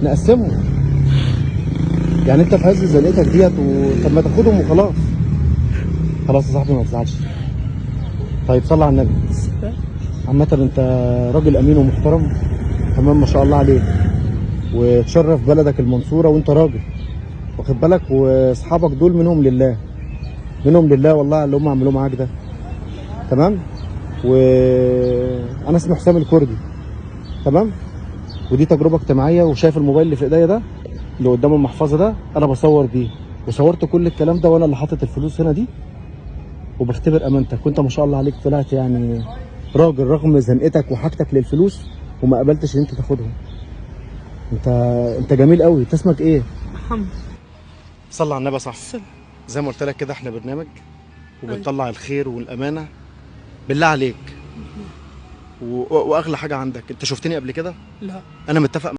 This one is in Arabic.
نقسمه. يعني انت في عز زنقتك ديت طب ما تاخدهم وخلاص. خلاص يا صاحبي ما تزعلش. طيب صلي على النبي. عامة انت راجل امين ومحترم، تمام ما شاء الله عليك، وتشرف بلدك المنصورة وانت راجل واخد بالك، واصحابك دول منهم لله، منهم لله والله اللي هم عملوه معاك ده. تمام. وانا اسمي حسام الكردي. تمام. ودي تجربه اجتماعيه، وشايف الموبايل اللي في ايديا ده اللي قدام المحفظه ده انا بصور بيه، وصورت كل الكلام ده وانا اللي حاطط الفلوس هنا دي، وبختبر امانتك. وانت ما شاء الله عليك طلعت يعني راجل رغم زنقتك وحاجتك للفلوس، وما قبلتش ان انت تاخدهم. انت انت جميل قوي. انت اسمك ايه؟ محمد. صلى على النبي يا صاحبي. زي ما قلت لك كده احنا برنامج وبنطلع الخير والامانه. بالله عليك واغلى حاجه عندك، انت شفتني قبل كده؟ لا. انا متفق